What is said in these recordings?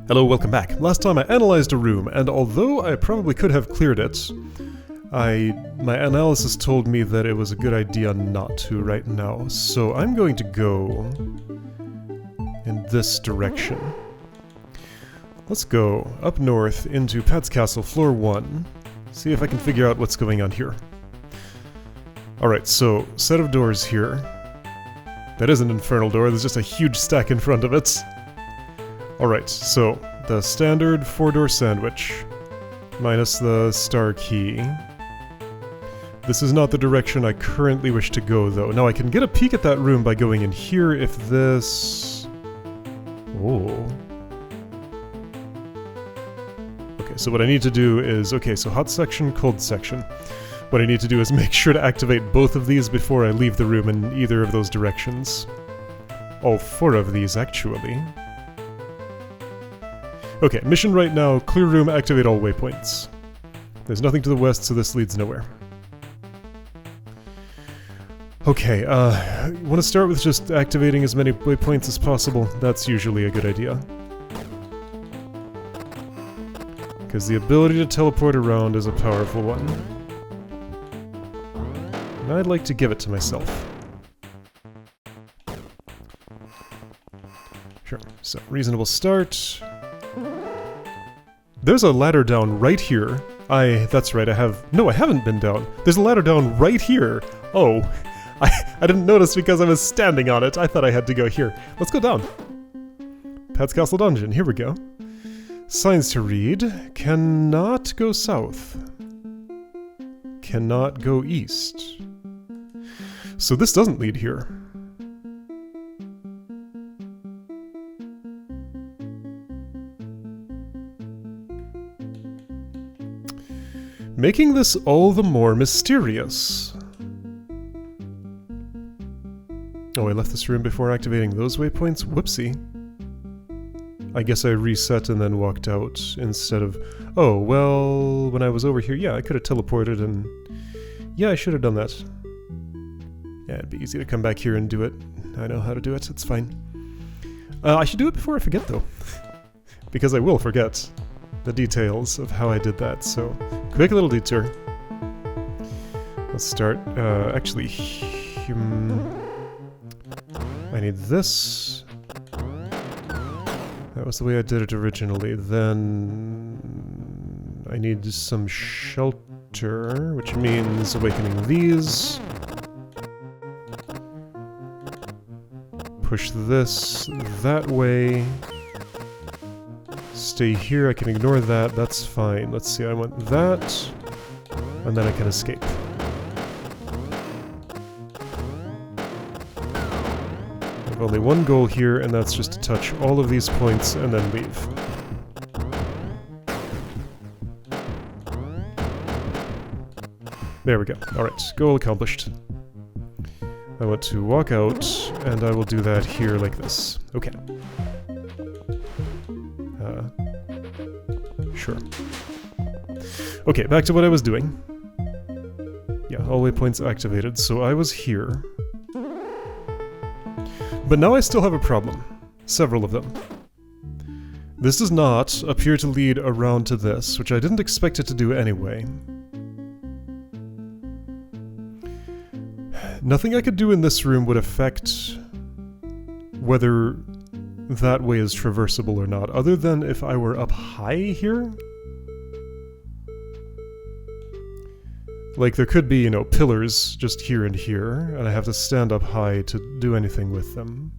Hello, welcome back. Last time I analyzed a room, and although I probably could have cleared it, my analysis told me that it was a good idea not to right now. So I'm going to go in this direction. Let's go up north into Pat's Castle, floor 1. See if I can figure out what's going on here. Alright, so set of doors here. That is an infernal door, there's just a huge stack in front of it. Alright, so the standard 4-door sandwich, minus the star key. This is not the direction I currently wish to go, though. Now I can get a peek at that room by going in here if this... Oh. Okay, so what I need to do is... Okay, so hot section, cold section. What I need to do is make sure to activate both of these before I leave the room in either of those directions. All 4 of these, actually. Okay, mission right now, clear room, activate all waypoints. There's nothing to the west, so this leads nowhere. Okay, want to start with just activating as many waypoints as possible. That's usually a good idea. Because the ability to teleport around is a powerful one. And I'd like to give it to myself. Sure, so reasonable start. There's a ladder down right here. That's right, I haven't been down. There's a ladder down right here. Oh, I didn't notice because I was standing on it. I thought I had to go here. Let's go down. Pat's Castle Dungeon, here we go. Signs to read. Cannot go south. Cannot go east. So this doesn't lead here. Making this all the more mysterious. Oh, I left this room before activating those waypoints? Whoopsie. I guess I reset and then walked out instead of... Oh, well, when I was over here, yeah, I could have teleported and... Yeah, I should have done that. Yeah, it'd be easy to come back here and do it. I know how to do it, it's fine. I should do it before I forget, though. Because I will forget the details of how I did that, so... Quick little detour. Let's start, actually... I need this. That was the way I did it originally. Then... I need some shelter, which means awakening these. Push this that way. Stay here, I can ignore that, that's fine. Let's see, I want that, and then I can escape. I have only one goal here, and that's just to touch all of these points and then leave. There we go. Alright, goal accomplished. I want to walk out, and I will do that here like this. Okay. Sure. Okay, back to what I was doing. Yeah, all waypoints activated, so I was here. But now I still have a problem. Several of them. This does not appear to lead around to this, which I didn't expect it to do anyway. Nothing I could do in this room would affect whether that way is traversable or not, other than if I were up high here? Like, there could be, you know, pillars just here and here, and I have to stand up high to do anything with them.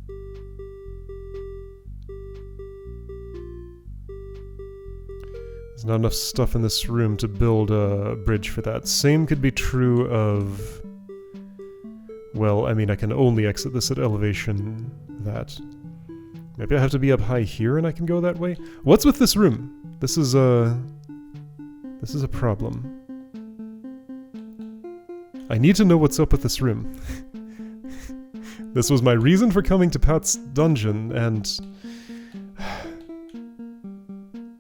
There's not enough stuff in this room to build a bridge for that. Same could be true of... Well, I mean, I can only exit this at elevation that... Maybe I have to be up high here and I can go that way? What's with this room? This is a problem. I need to know what's up with this room. This was my reason for coming to Pat's Dungeon, and...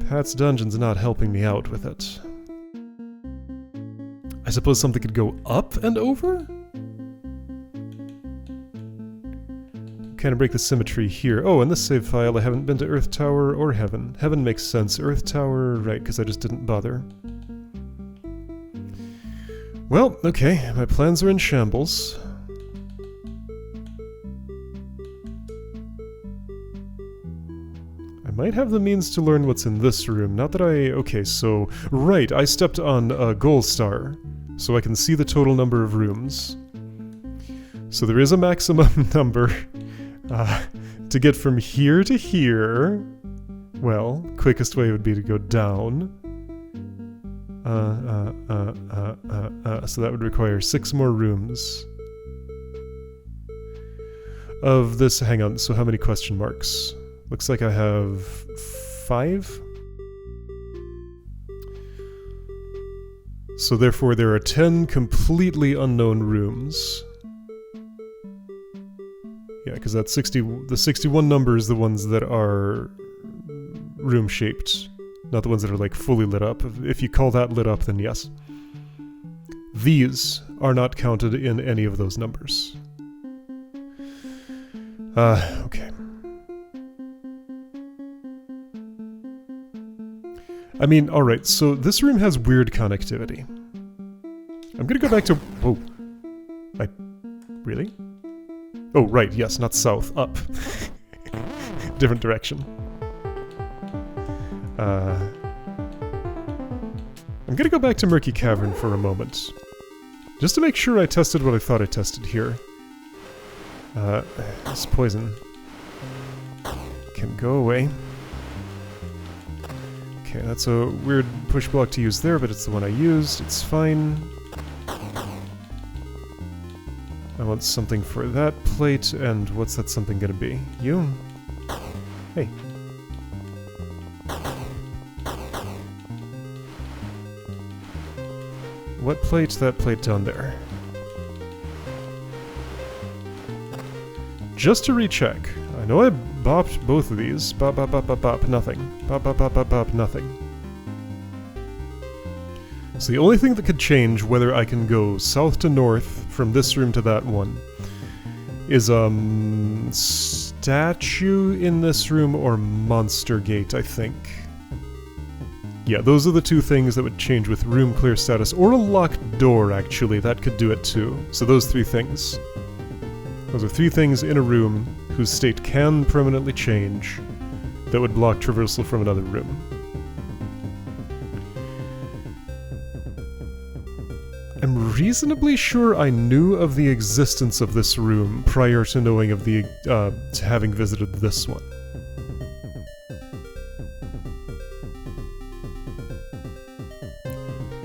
Pat's Dungeon's not helping me out with it. I suppose something could go up and over? kind of break the symmetry here. Oh, in this save file I haven't been to Earth Tower or Heaven. Heaven makes sense. Earth Tower, right, because I just didn't bother. Well, okay, my plans are in shambles. I might have the means to learn what's in this room. Not that I... Okay, so... Right, I stepped on a goal star, so I can see the total number of rooms. So there is a maximum number to get from here to here. Well, quickest way would be to go down. So that would require 6 more rooms. Of this, hang on, so how many question marks? Looks like I have 5. So therefore there are 10 completely unknown rooms. Yeah, because that's the 61 number is the ones that are room-shaped, not the ones that are like fully lit up. If you call that lit up, then yes. These are not counted in any of those numbers. Okay. I mean, alright, so this room has weird connectivity. I'm gonna go back to... Whoa. Really? Oh, right, yes, not south, up. Different direction. I'm gonna go back to Murky Cavern for a moment. Just to make sure I tested what I thought I tested here. This poison can go away. Okay, that's a weird push block to use there, but it's the one I used. It's fine. I want something for that plate, and what's that something gonna be? You? Hey. What plate? That plate down there. Just to recheck. I know I bopped both of these. Bop, bop, bop, bop, bop, nothing. Bop, bop, bop, bop, bop, nothing. So the only thing that could change whether I can go south to north from this room to that one is statue in this room or monster gate, I think. Yeah, those are the 2 things that would change with room clear status, or a locked door actually, that could do it too. So those 3 things. Those are 3 things in a room whose state can permanently change that would block traversal from another room. I'm reasonably sure I knew of the existence of this room prior to knowing of the, to having visited this one.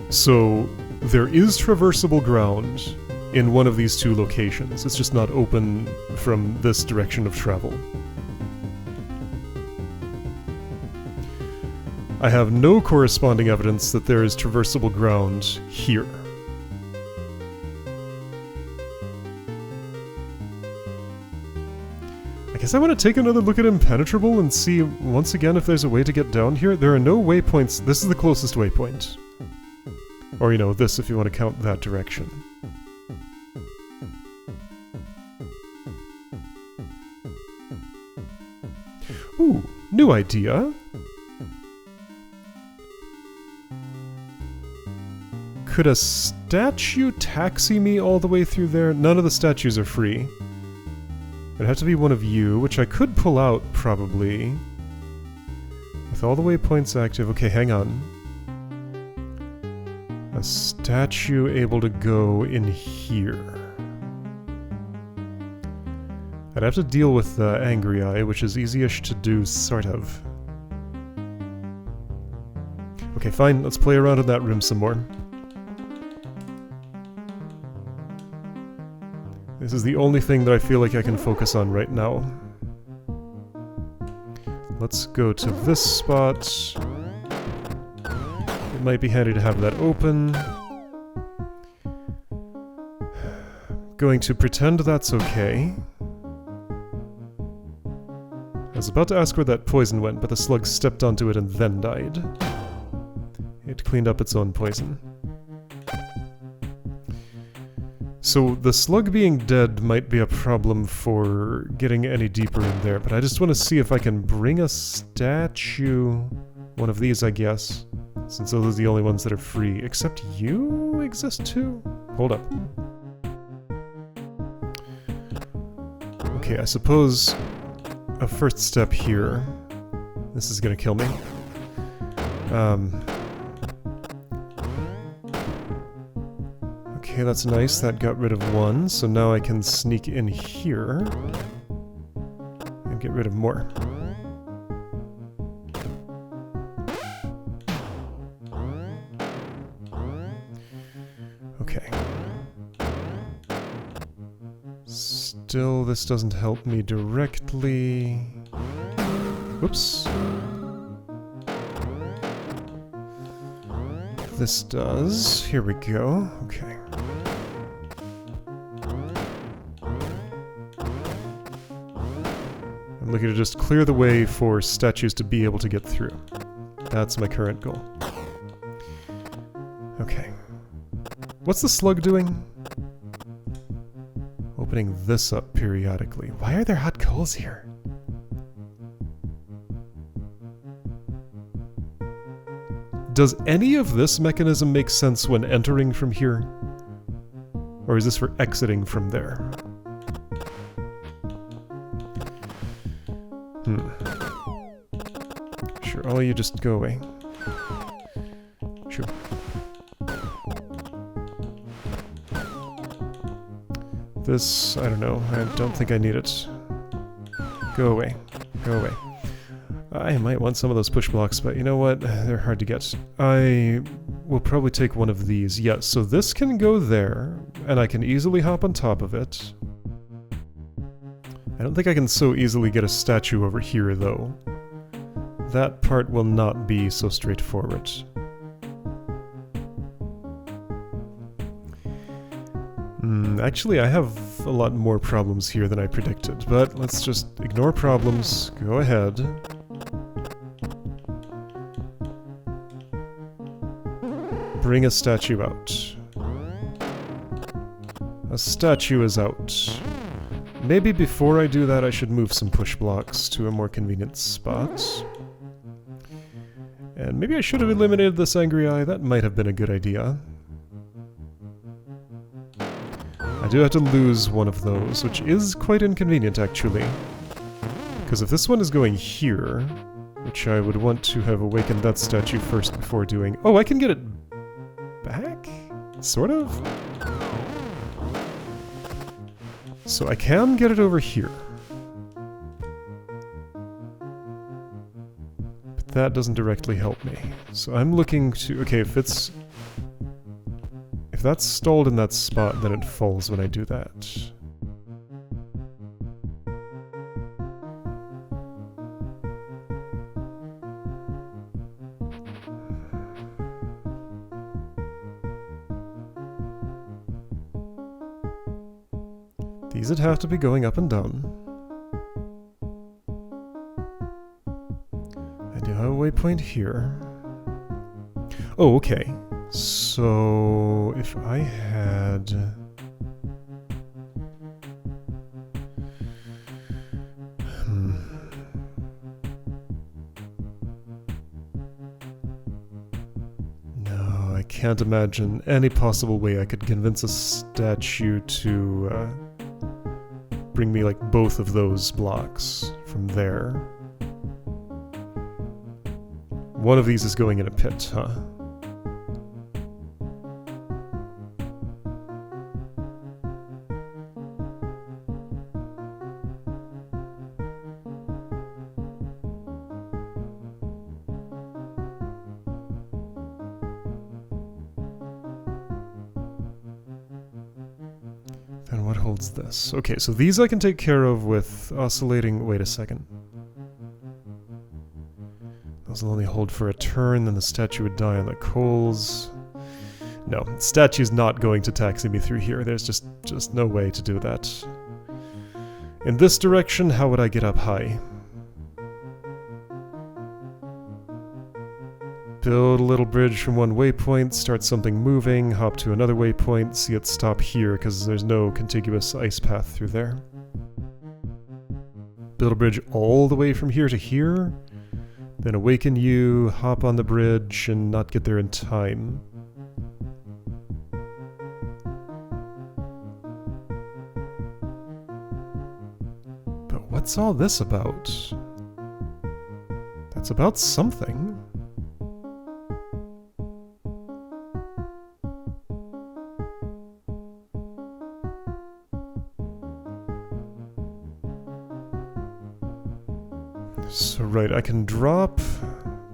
So, there is traversable ground in one of these 2 locations. It's just not open from this direction of travel. I have no corresponding evidence that there is traversable ground here. I guess I want to take another look at Impenetrable and see once again if there's a way to get down here. There are no waypoints. This is the closest waypoint. Or, you know, this if you want to count that direction. Ooh, new idea. Could a statue taxi me all the way through there? None of the statues are free. It'd have to be one of you, which I could pull out, probably. With all the waypoints active. Okay, hang on. A statue able to go in here. I'd have to deal with the Angry Eye, which is easy-ish to do, sort of. Okay, fine, let's play around in that room some more. This is the only thing that I feel like I can focus on right now. Let's go to this spot. It might be handy to have that open. Going to pretend that's okay. I was about to ask where that poison went, but the slug stepped onto it and then died. It cleaned up its own poison. So the slug being dead might be a problem for getting any deeper in there, but I just want to see if I can bring a statue. One of these, I guess. Since those are the only ones that are free. Except you exist too? Hold up. Okay, I suppose a first step here. This is gonna kill me. Okay, that's nice. That got rid of one, so now I can sneak in here and get rid of more. Okay. Still, this doesn't help me directly. Whoops. This does. Here we go. Okay. I'm looking to just clear the way for statues to be able to get through. That's my current goal. Okay. What's the slug doing? Opening this up periodically. Why are there hot coals here? Does any of this mechanism make sense when entering from here? Or is this for exiting from there? Sure, all you just go away. Sure. This, I don't know. I don't think I need it. Go away. Go away. I might want some of those push blocks, but you know what? They're hard to get. I will probably take one of these. Yes, so this can go there, and I can easily hop on top of it. I don't think I can so easily get a statue over here, though. That part will not be so straightforward. Actually, I have a lot more problems here than I predicted, but let's just ignore problems. Go ahead. Bring a statue out. A statue is out. Maybe before I do that I should move some push blocks to a more convenient spot. And maybe I should have eliminated this angry eye. That might have been a good idea. I do have to lose one of those, which is quite inconvenient actually. Because if this one is going here, which I would want to have awakened that statue first before doing... Oh, I can get it back? Sort of? So I can get it over here. But that doesn't directly help me. So I'm looking to... Okay, if it's... If that's stalled in that spot, then it falls when I do that. These would have to be going up and down. I do have a waypoint here. Oh, okay. So, if I had... No, I can't imagine any possible way I could convince a statue to bring me like both of those blocks from there. One of these is going in a pit, huh? And what holds this? Okay, so these I can take care of with oscillating... Wait a second. Those will only hold for a turn, then the statue would die on the coals. No, the statue's not going to taxi me through here. There's just no way to do that. In this direction, how would I get up high? build a little bridge from one waypoint, start something moving, hop to another waypoint, see it stop here because there's no contiguous ice path through there. Build a bridge all the way from here to here, then awaken you, hop on the bridge, and not get there in time. But what's all this about? That's about something. So right, I can drop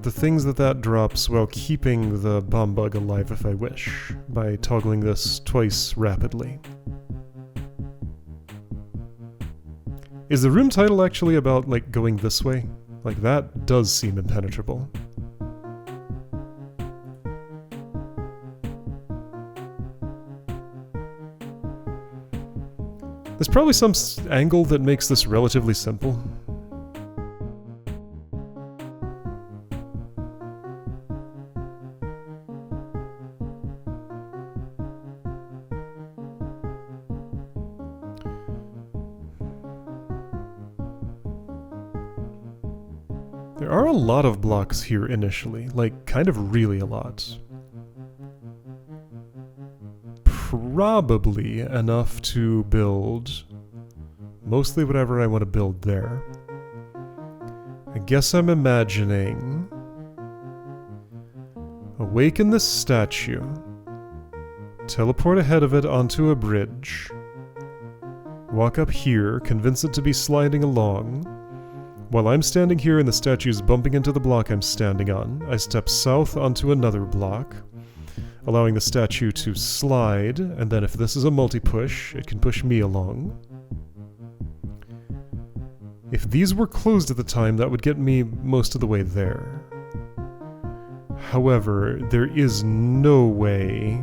the things that drops while keeping the bomb bug alive if I wish, by toggling this twice rapidly. Is the room title actually about, like, going this way? Like, that does seem impenetrable. There's probably some angle that makes this relatively simple. There are a lot of blocks here initially, like, kind of really a lot. Probably enough to build mostly whatever I want to build there. I guess I'm imagining awaken this statue, teleport ahead of it onto a bridge, walk up here, convince it to be sliding along. While I'm standing here and the statue's bumping into the block I'm standing on, I step south onto another block, allowing the statue to slide, and then if this is a multi-push, it can push me along. If these were closed at the time, that would get me most of the way there. However, there is no way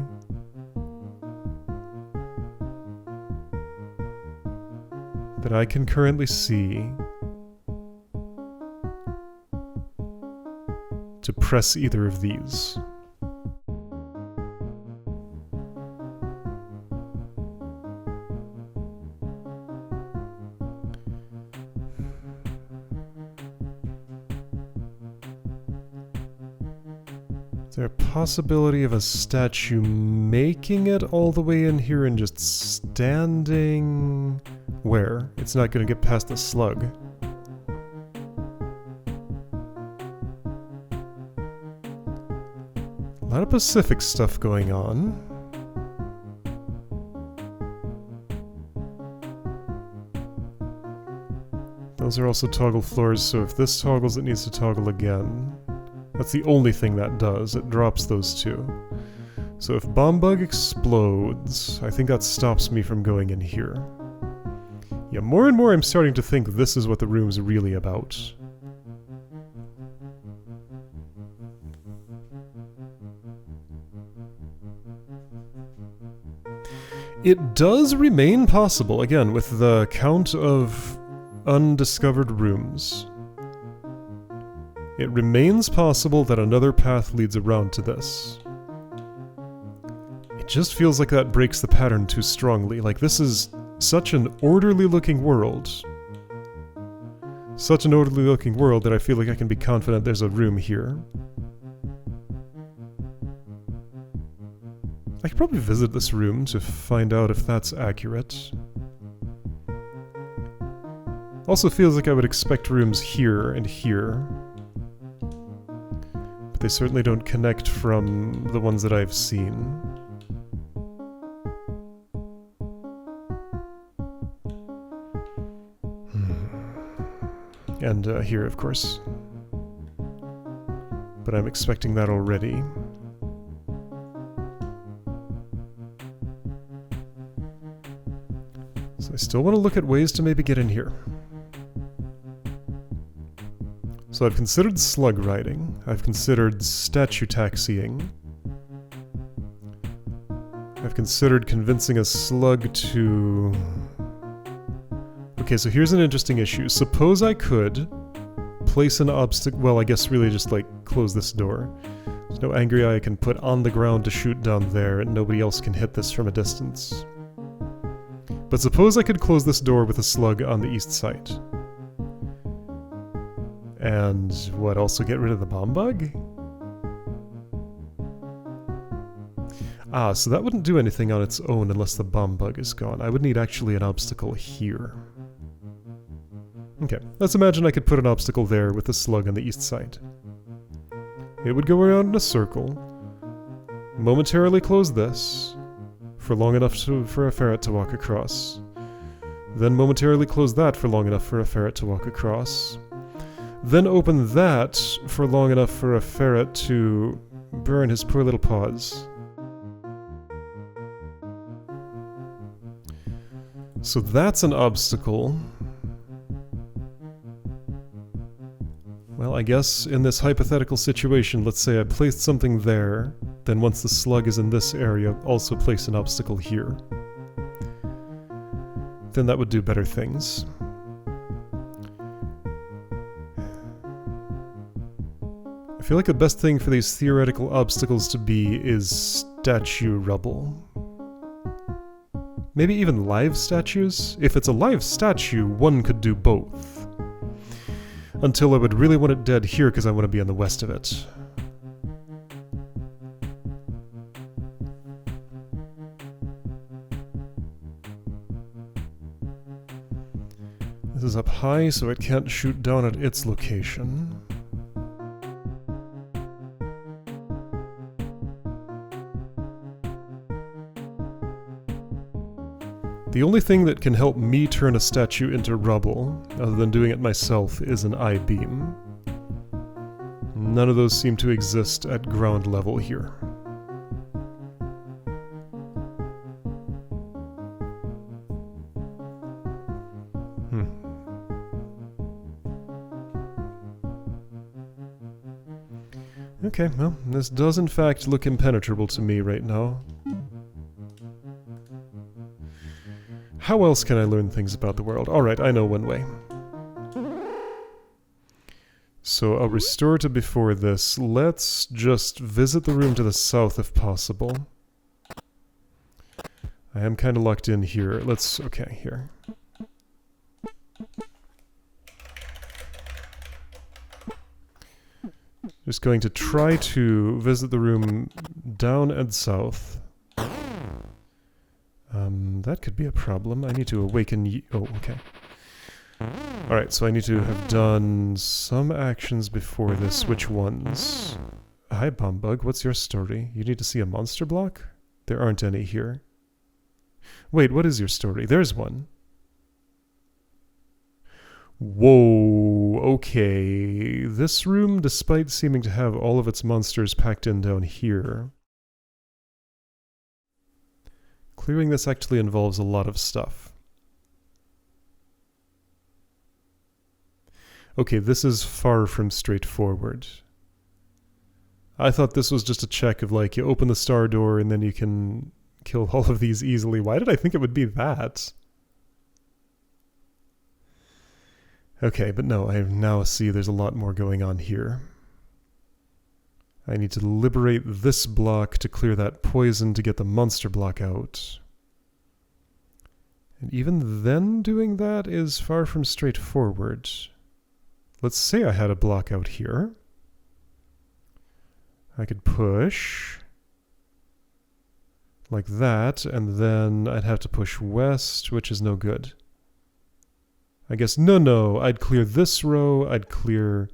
that I can currently see to press either of these. Is there a possibility of a statue making it all the way in here and just standing where? It's not going to get past the slug. A lot of Pacific stuff going on. Those are also toggle floors, so if this toggles, it needs to toggle again. That's the only thing that does, it drops those two. So if Bomb Bug explodes, I think that stops me from going in here. Yeah, more and more I'm starting to think this is what the room's really about. It does remain possible, again, with the count of undiscovered rooms. It remains possible that another path leads around to this. It just feels like that breaks the pattern too strongly. Like, this is such an orderly looking world. Such an orderly looking world that I feel like I can be confident there's a room here. I could probably visit this room to find out if that's accurate. Also feels like I would expect rooms here and here. But they certainly don't connect from the ones that I've seen. And here, of course. But I'm expecting that already. So I still want to look at ways to maybe get in here. So I've considered slug riding. I've considered statue taxiing. I've considered convincing a slug to... Okay, so here's an interesting issue. Suppose I could place an obstacle... Well, I guess really just, like, close this door. There's no angry eye I can put on the ground to shoot down there, and nobody else can hit this from a distance. But suppose I could close this door with a slug on the east side. And what, also get rid of the bomb bug? Ah, so that wouldn't do anything on its own unless the bomb bug is gone. I would need actually an obstacle here. Okay, let's imagine I could put an obstacle there with a slug on the east side. It would go around in a circle, momentarily close this, for long enough for a ferret to walk across. Then momentarily close that for long enough for a ferret to walk across. Then open that for long enough for a ferret to burn his poor little paws. So that's an obstacle. Well, I guess in this hypothetical situation, let's say I placed something there, then once the slug is in this area, also place an obstacle here. Then that would do better things. I feel like the best thing for these theoretical obstacles to be is statue rubble. Maybe even live statues? If it's a live statue, one could do both. Until I would really want it dead here because I want to be on the west of it. This is up high, so it can't shoot down at its location. The only thing that can help me turn a statue into rubble, other than doing it myself, is an I-beam. None of those seem to exist at ground level here. Okay, well, this does in fact look impenetrable to me right now. How else can I learn things about the world? Alright, I know one way. So I'll restore to before this. Let's just visit the room to the south if possible. I am kind of locked in here. Okay, here. Just going to try to visit the room down and south. That could be a problem. I need to awaken oh, okay. Alright, so I need to have done some actions before this. Which ones? Hi, Bombug. What's your story? You need to see a monster block? There aren't any here. Wait, what is your story? There's one. Whoa, okay. This room, despite seeming to have all of its monsters packed in down here, clearing this actually involves a lot of stuff. Okay, this is far from straightforward. I thought this was just a check of like, you open the star door and then you can kill all of these easily. Why did I think it would be that? Okay, but no, I now see there's a lot more going on here. I need to liberate this block to clear that poison to get the monster block out. And even then doing that is far from straightforward. Let's say I had a block out here. I could push like that, and then I'd have to push west, which is no good. I guess, no, I'd clear this row, I'd clear...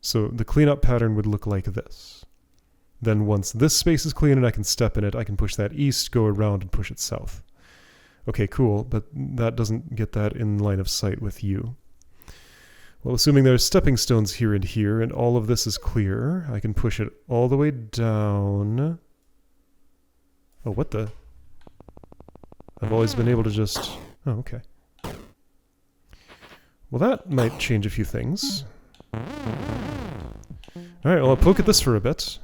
So the cleanup pattern would look like this. Then once this space is clean and I can step in it, I can push that east, go around, and push it south. Okay, cool, but that doesn't get that in line of sight with you. Well, assuming there's stepping stones here and here, and all of this is clear, I can push it all the way down. Oh, what the? I've always been able to just... Oh, okay. Well, that might change a few things. Alright, well, I'll poke at this for a bit.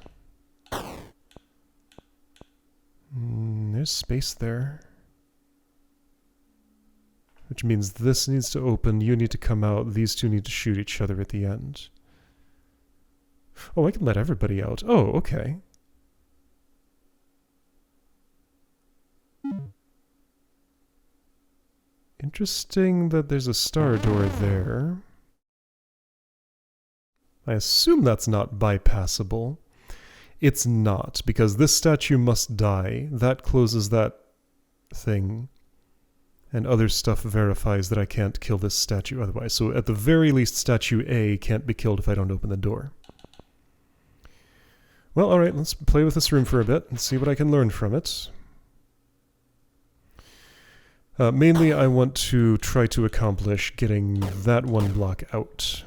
There's space there. Which means this needs to open, you need to come out, these two need to shoot each other at the end. Oh, I can let everybody out. Oh, okay. Interesting that there's a star door there. I assume that's not bypassable. It's not, because this statue must die. That closes that thing. And other stuff verifies that I can't kill this statue otherwise. So at the very least, statue A can't be killed if I don't open the door. Well, alright, let's play with this room for a bit and see what I can learn from it. Mainly, I want to try to accomplish getting that one block out.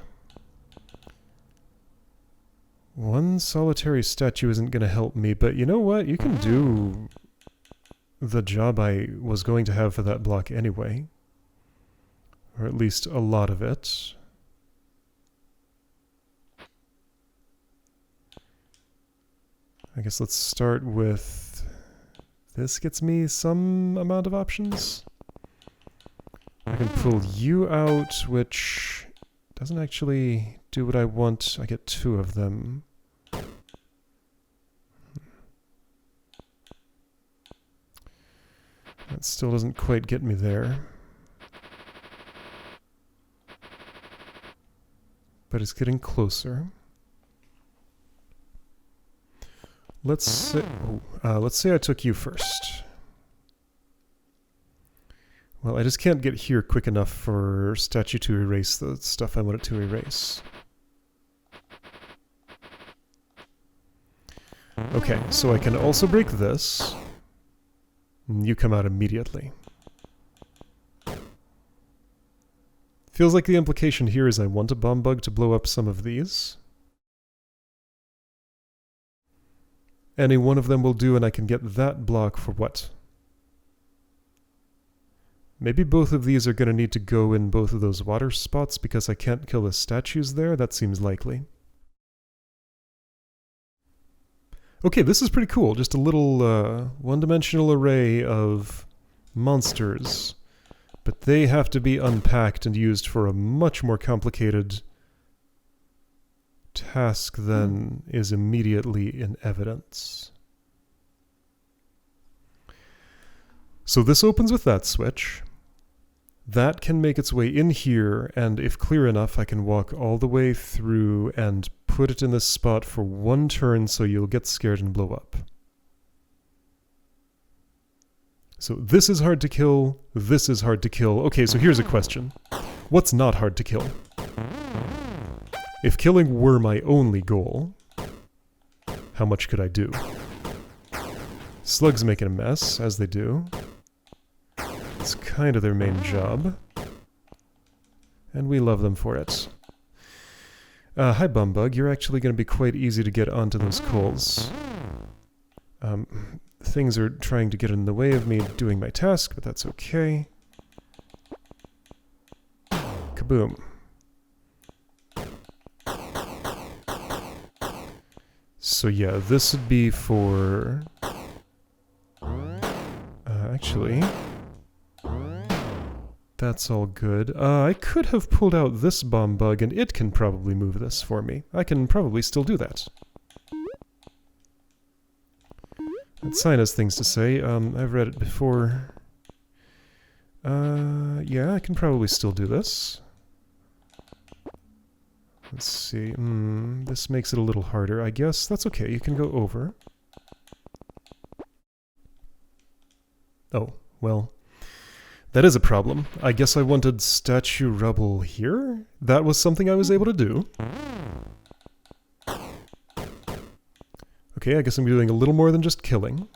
One solitary statue isn't going to help me, but you know what? You can do the job I was going to have for that block anyway. Or at least a lot of it. I guess let's start with... This gets me some amount of options. I can pull you out, which doesn't actually do what I want. I get 2 of them. That still doesn't quite get me there. But it's getting closer. Let's say I took you first. Well, I just can't get here quick enough for statue to erase the stuff I want it to erase. Okay, so I can also break this. You come out immediately. Feels like the implication here is I want a bomb bug to blow up some of these. Any one of them will do, and I can get that block for what? Maybe both of these are going to need to go in both of those water spots because I can't kill the statues there? That seems likely. Okay, this is pretty cool. Just a little one-dimensional array of monsters. But they have to be unpacked and used for a much more complicated task than is immediately in evidence. So this opens with that switch. That can make its way in here, and if clear enough, I can walk all the way through and put it in this spot for 1 turn so you'll get scared and blow up. So this is hard to kill, this is hard to kill. Okay, so here's a question. What's not hard to kill? If killing were my only goal, how much could I do? Slugs making a mess, as they do. It's kind of their main job. And we love them for it. Hi Bumbug, you're actually going to be quite easy to get onto those coals. Things are trying to get in the way of me doing my task, but that's okay. Kaboom. So yeah, this would be for... actually... That's all good. I could have pulled out this bomb bug, and it can probably move this for me. I can probably still do that. That sign has things to say. I've read it before. Yeah, I can probably still do this. Let's see. This makes it a little harder, I guess. That's okay, you can go over. Oh, well... That is a problem. I guess I wanted statue rubble here? That was something I was able to do. Okay, I guess I'm doing a little more than just killing.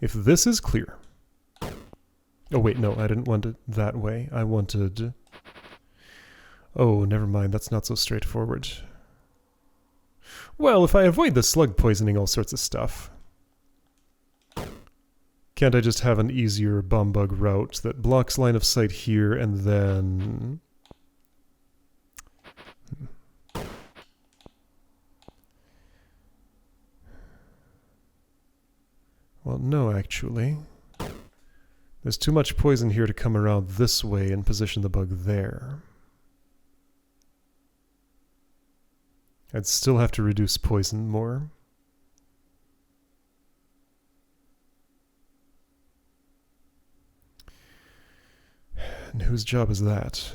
If this is clear... Oh wait, no, I didn't want it that way. I wanted... Oh, never mind, that's not so straightforward. Well, if I avoid the slug poisoning all sorts of stuff... Can't I just have an easier bomb bug route that blocks line of sight here and then... Well, no, actually. There's too much poison here to come around this way and position the bug there. I'd still have to reduce poison more. And whose job is that?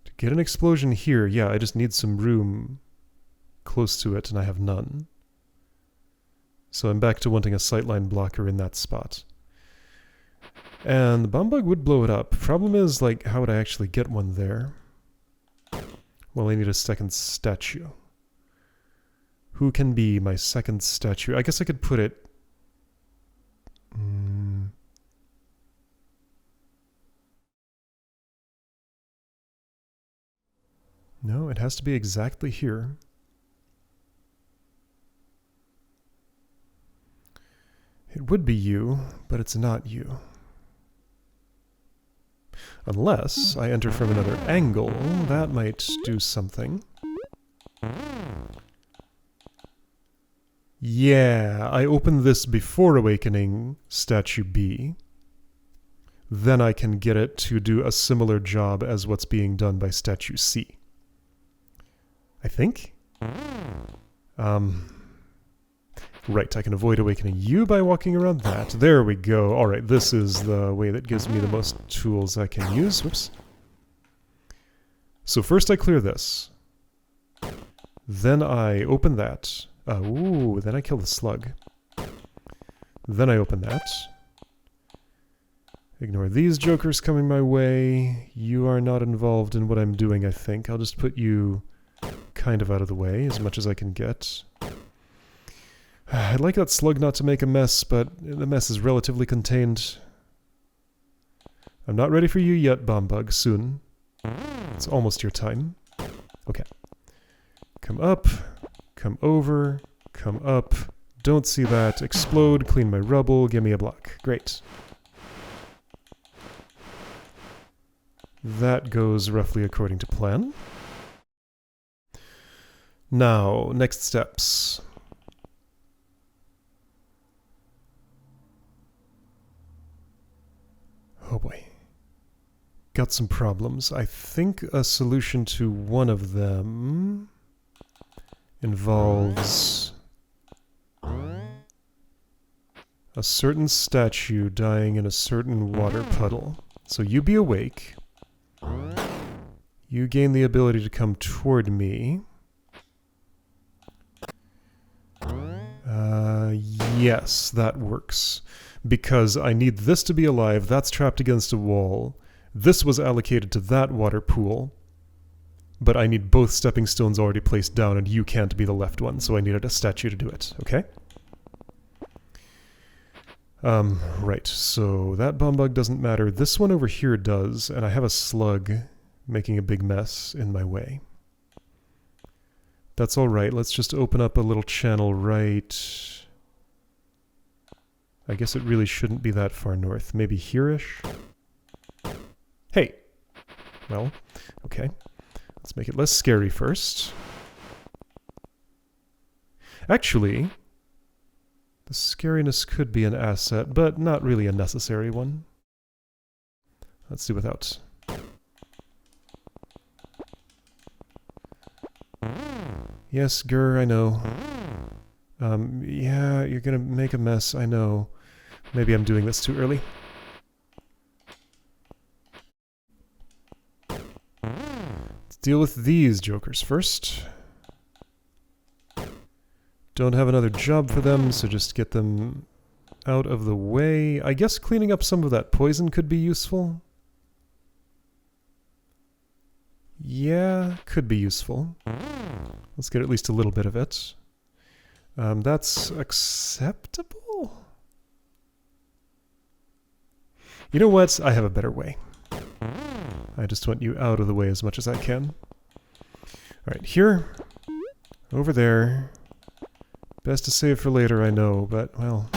To get an explosion here, yeah, I just need some room close to it, and I have none. So I'm back to wanting a sightline blocker in that spot. And the bomb bug would blow it up. Problem is, like, how would I actually get one there? Well, I need a second statue. Who can be my second statue? I guess I could put it... No, it has to be exactly here. It would be you, but it's not you. Unless I enter from another angle, that might do something. Yeah, I open this before awakening statue B. Then I can get it to do a similar job as what's being done by statue C. I think? Right, I can avoid awakening you by walking around that. There we go. Alright, this is the way that gives me the most tools I can use. Whoops. So first I clear this. Then I open that. Ooh, then I kill the slug. Then I open that. Ignore these jokers coming my way. You are not involved in what I'm doing, I think. I'll just put you kind of out of the way as much as I can get. I'd like that slug not to make a mess, but the mess is relatively contained. I'm not ready for you yet, bomb bug. Soon. It's almost your time. Okay. Come up. Come over. Come up. Don't see that. Explode. Clean my rubble. Give me a block. Great. That goes roughly according to plan. Now, next steps. Oh boy. Got some problems. I think a solution to one of them involves a certain statue dying in a certain water puddle. So you be awake. You gain the ability to come toward me. Yes, that works. Because I need this to be alive, that's trapped against a wall. This was allocated to that water pool. But I need both stepping stones already placed down, and you can't be the left one, so I needed a statue to do it, okay? Right, so that bomb bug doesn't matter. This one over here does, and I have a slug making a big mess in my way. That's alright, let's just open up a little channel right... I guess it really shouldn't be that far north. Maybe here-ish? Hey! Well, okay. Let's make it less scary first. Actually, the scariness could be an asset, but not really a necessary one. Let's do without. Yes, grr, I know. Yeah, you're gonna make a mess, I know. Maybe I'm doing this too early. Let's deal with these jokers first. Don't have another job for them, so just get them out of the way. I guess cleaning up some of that poison could be useful. Yeah, could be useful. Let's get at least a little bit of it. That's acceptable? You know what? I have a better way. I just want you out of the way as much as I can. Alright, here. Over there. Best to save for later, I know, but, well...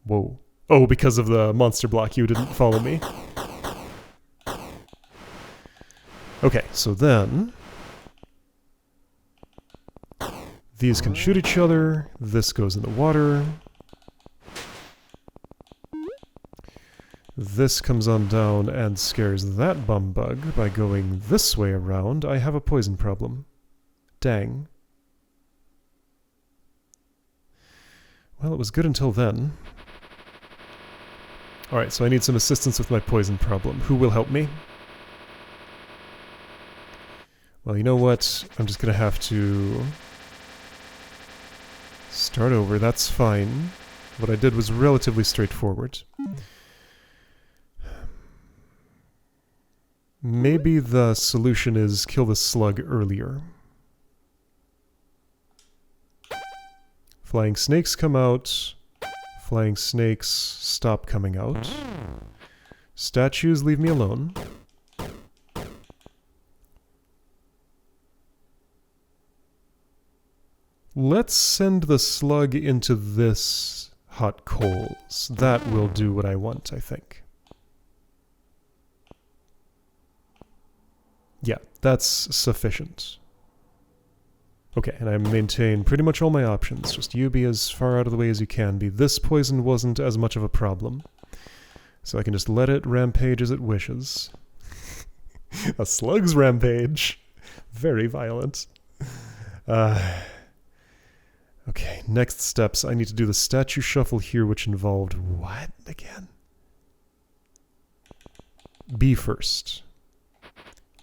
Whoa. Oh, because of the monster block, you didn't follow me. Okay, so then... These can shoot each other. This goes in the water. This comes on down and scares that bum bug by going this way around. I have a poison problem. Dang. Well, it was good until then. Alright, so I need some assistance with my poison problem. Who will help me? Well, you know what? I'm just gonna have to start over. That's fine. What I did was relatively straightforward. Maybe the solution is kill the slug earlier. Flying snakes come out. Flying snakes stop coming out. Statues leave me alone. Let's send the slug into this hot coals. That will do what I want, I think. Yeah, that's sufficient. Okay, and I maintain pretty much all my options. Just you be as far out of the way as you can be. This poison wasn't as much of a problem. So I can just let it rampage as it wishes. A slug's rampage. Very violent. Okay, next steps. I need to do the statue shuffle here, which involved what again? B first.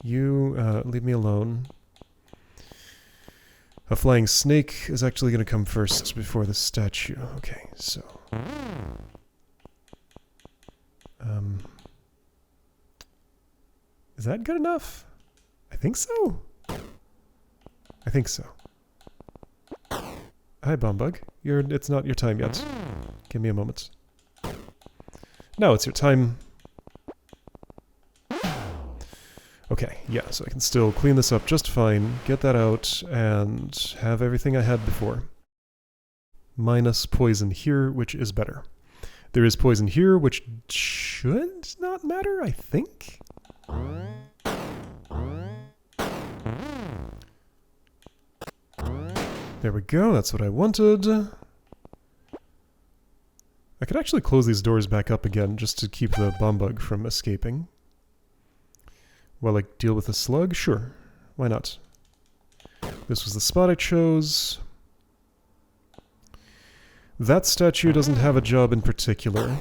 You, leave me alone. A flying snake is actually going to come first before the statue. Okay, so... is that good enough? I think so. I think so. Hi, Bombug. It's not your time yet. Give me a moment. Now it's your time. Okay, yeah, so I can still clean this up just fine, get that out, and have everything I had before. Minus poison here, which is better. There is poison here, which should not matter, I think? There we go, that's what I wanted. I could actually close these doors back up again just to keep the bombug from escaping. While I deal with the slug? Sure. Why not? This was the spot I chose. That statue doesn't have a job in particular.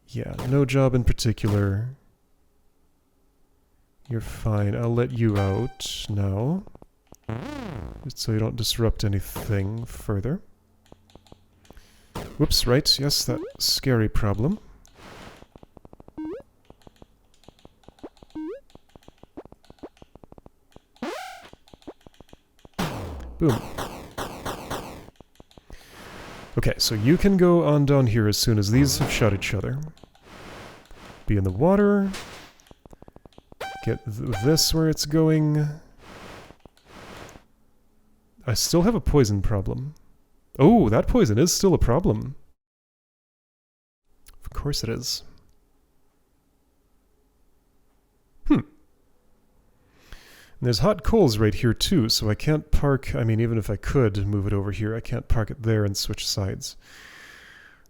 Yeah, no job in particular. You're fine. I'll let you out now. Just so you don't disrupt anything further. Whoops, right. Yes, that scary problem. Boom. Okay, so you can go on down here as soon as these have shot each other. Be in the water. Get this where it's going. I still have a poison problem. Oh, that poison is still a problem. Of course it is. And there's hot coals right here too, so I can't park, I mean, even if I could move it over here, I can't park it there and switch sides.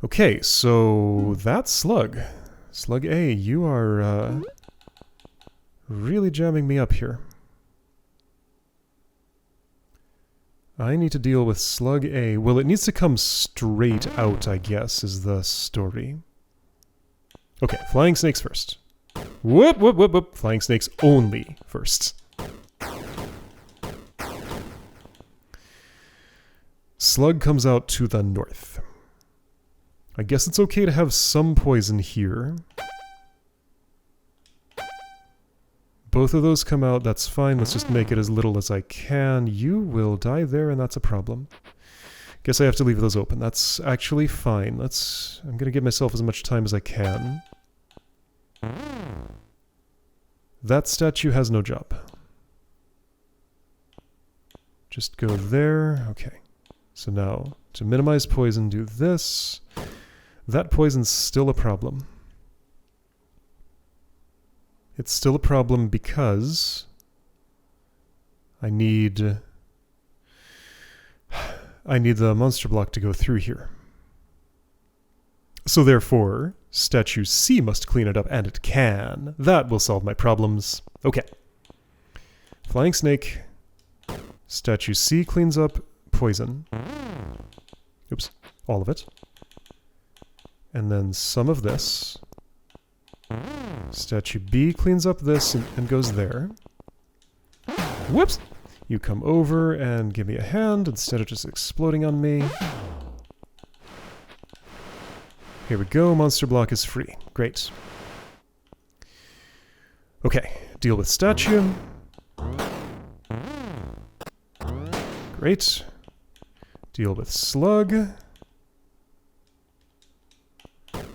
Okay, so that's Slug. Slug A, you are really jamming me up here. I need to deal with Slug A. Well, it needs to come straight out, I guess, is the story. Okay, flying snakes first. Whoop, whoop, whoop, whoop. Flying snakes only first. Slug comes out to the north. I guess it's okay to have some poison here. Both of those come out, that's fine. Let's just make it as little as I can. You will die there, and that's a problem. Guess I have to leave those open. That's actually fine. I'm gonna give myself as much time as I can. That statue has no job. Just go there. Okay. So now, to minimize poison, do this. That poison's still a problem. It's still a problem because I need the monster block to go through here. So therefore, statue C must clean it up, and it can. That will solve my problems. Okay. Flying snake. Statue C cleans up poison. Oops. All of it. And then some of this. Statue B cleans up this and goes there. Whoops! You come over and give me a hand instead of just exploding on me. Here we go, monster block is free. Great. Okay, deal with statue. Great. Deal with slug.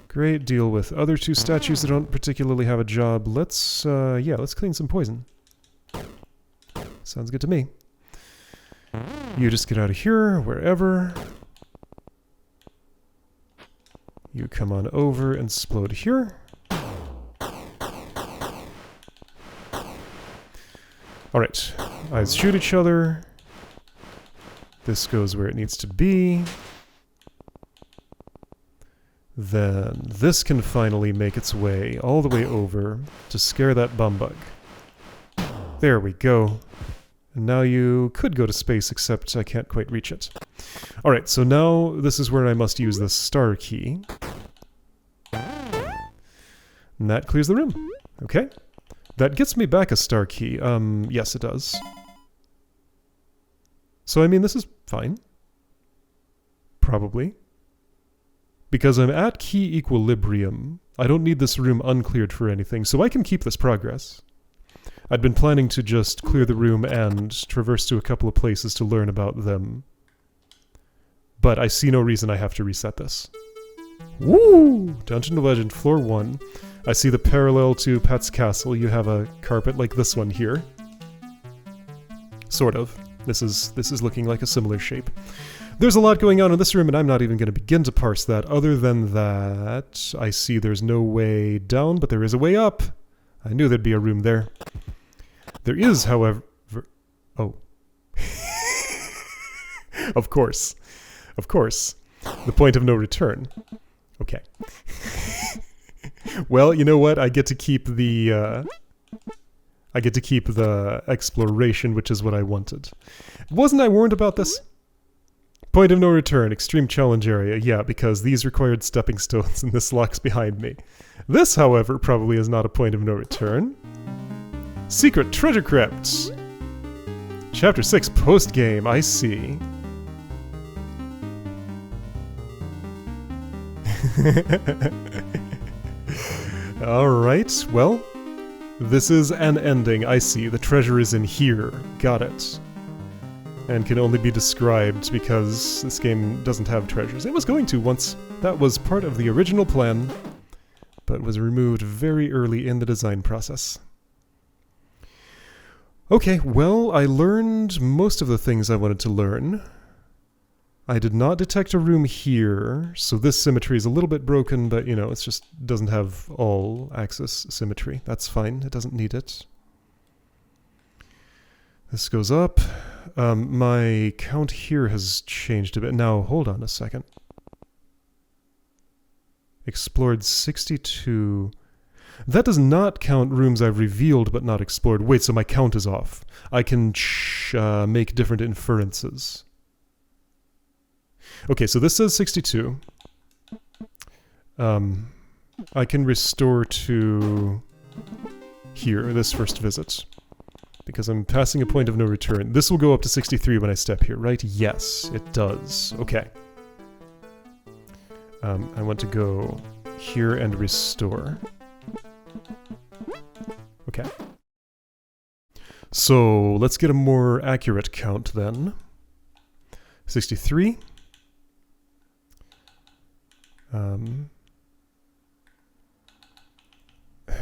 Great, deal with other two statues that don't particularly have a job. Let's clean some poison. Sounds good to me. You just get out of here, wherever. You come on over and explode here. Alright, eyes shoot each other. This goes where it needs to be. Then this can finally make its way all the way over to scare that bum bug. There we go. And now you could go to space, except I can't quite reach it. Alright, so now this is where I must use the star key. And that clears the room. Okay. That gets me back a star key. Yes, it does. So, I mean, this is fine. Probably. Because I'm at key equilibrium, I don't need this room uncleared for anything, so I can keep this progress. I'd been planning to just clear the room and traverse to a couple of places to learn about them. But I see no reason I have to reset this. Woo! Dungeon to Legend, floor 1. I see the parallel to Pat's Castle. You have a carpet like this one here. Sort of. This is looking like a similar shape. There's a lot going on in this room, and I'm not even going to begin to parse that. Other than that, I see there's no way down, but there is a way up. I knew there'd be a room there. There is, however... Oh. Of course. Of course. The point of no return. Okay. Well, you know what? I get to keep the... I get to keep the exploration, which is what I wanted. Wasn't I warned about this? Point of no return, extreme challenge area. Yeah, because these required stepping stones and this locks behind me. This, however, probably is not a point of no return. Secret treasure crypt! Chapter 6 post-game, I see. Alright, well, this is an ending, I see. The treasure is in here. Got it. And can only be described because this game doesn't have treasures. It was going to once. That was part of the original plan, but was removed very early in the design process. Okay, well, I learned most of the things I wanted to learn. I did not detect a room here, so this symmetry is a little bit broken, but, you know, it just doesn't have all-axis symmetry. That's fine, it doesn't need it. This goes up. My count here has changed a bit. Now, hold on a second. Explored 62. That does not count rooms I've revealed but not explored. Wait, so my count is off. I can make different inferences. Okay, so this says 62. I can restore to here, this first visit. Because I'm passing a point of no return. This will go up to 63 when I step here, right? Yes, it does. Okay. I want to go here and restore. Okay. So, let's get a more accurate count then. 63.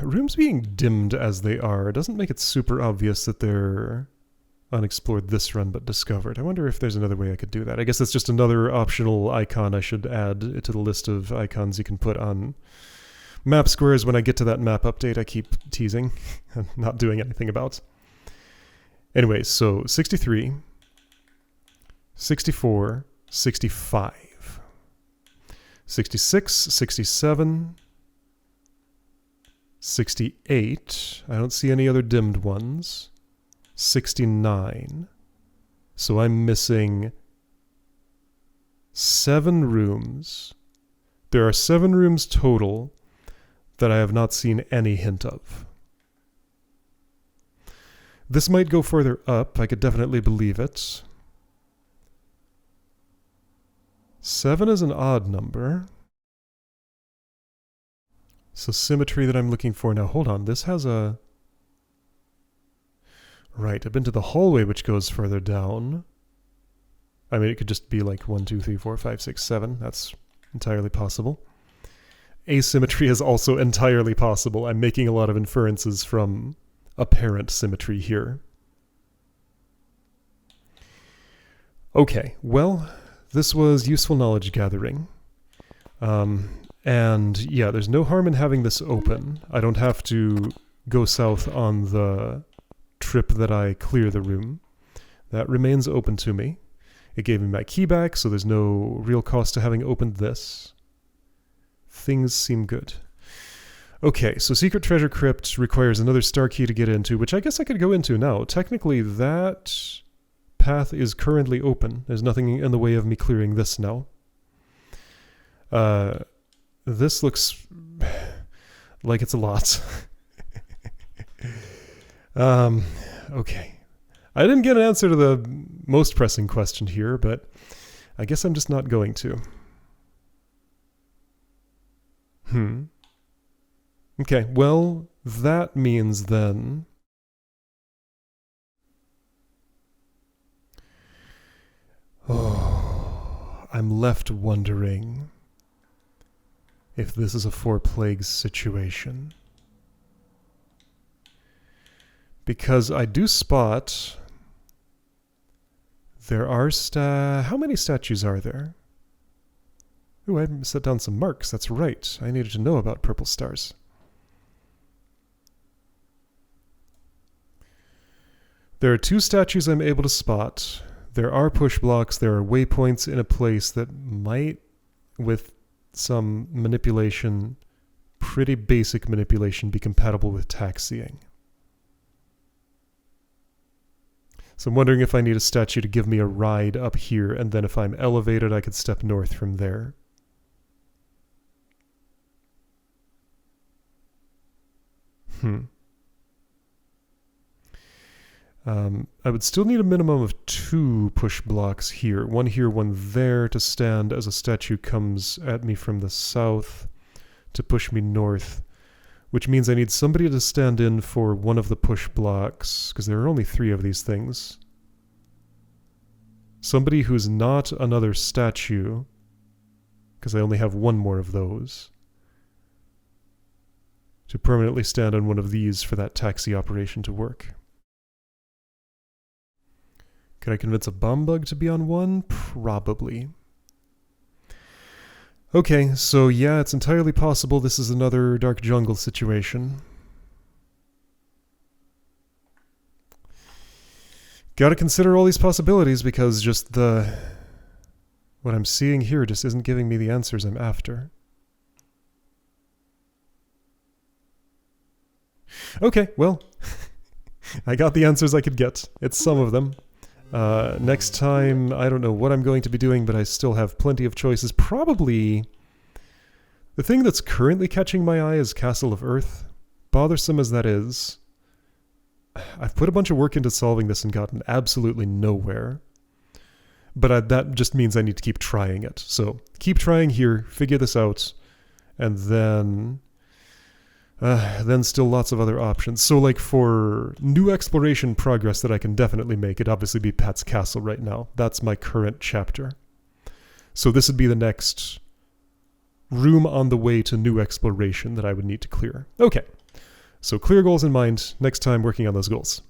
Rooms being dimmed as they are doesn't make it super obvious that they're unexplored this run but discovered. I wonder if there's another way I could do that. I guess that's just another optional icon I should add to the list of icons you can put on map squares. When I get to that map update I keep teasing and not doing anything about. Anyway, so 63, 64, 65. 66, 67, 68. I don't see any other dimmed ones. 69. So I'm missing 7 rooms. There are 7 rooms total that I have not seen any hint of. This might go further up. I could definitely believe it. 7 is an odd number. So symmetry that I'm looking for. Now hold on, this has a... Right, I've been to the hallway which goes further down. I mean, it could just be like 1, 2, 3, 4, 5, 6, 7. That's entirely possible. Asymmetry is also entirely possible. I'm making a lot of inferences from apparent symmetry here. Okay, well, this was useful knowledge gathering. And yeah, there's no harm in having this open. I don't have to go south on the trip that I clear the room. That remains open to me. It gave me my key back, so there's no real cost to having opened this. Things seem good. Okay, so Secret Treasure Crypt requires another star key to get into, which I guess I could go into now. Technically, that path is currently open. There's nothing in the way of me clearing this now. This looks like it's a lot. Okay. I didn't get an answer to the most pressing question here, but I guess I'm just not going to. Okay, well, that means then... Oh, I'm left wondering if this is a 4 plagues situation. Because I do spot... There are how many statues are there? Ooh, I set down some marks. That's right. I needed to know about purple stars. There are 2 statues I'm able to spot. There are push blocks. There are waypoints in a place that might, with some manipulation, pretty basic manipulation, be compatible with taxiing. So I'm wondering if I need a statue to give me a ride up here, and then if I'm elevated, I could step north from there. I would still need a minimum of 2 push blocks here. 1 here, 1 there to stand as a statue comes at me from the south to push me north. Which means I need somebody to stand in for one of the push blocks, because there are only 3 of these things. Somebody who's not another statue, because I only have 1 more of those, to permanently stand on one of these for that taxi operation to work. Could I convince a bomb bug to be on 1? Probably. Okay, so yeah, it's entirely possible this is another Dark Jungle situation. Gotta consider all these possibilities because just what I'm seeing here just isn't giving me the answers I'm after. Okay, well, I got the answers I could get. It's some of them. Next time, I don't know what I'm going to be doing, but I still have plenty of choices. Probably, the thing that's currently catching my eye is Castle of Earth. Bothersome as that is, I've put a bunch of work into solving this and gotten absolutely nowhere. But that just means I need to keep trying it. So, keep trying here, figure this out, and then still lots of other options. So like for new exploration progress that I can definitely make, it'd obviously be Pat's Castle right now. That's my current chapter. So this would be the next room on the way to new exploration that I would need to clear. Okay, so clear goals in mind, next time working on those goals.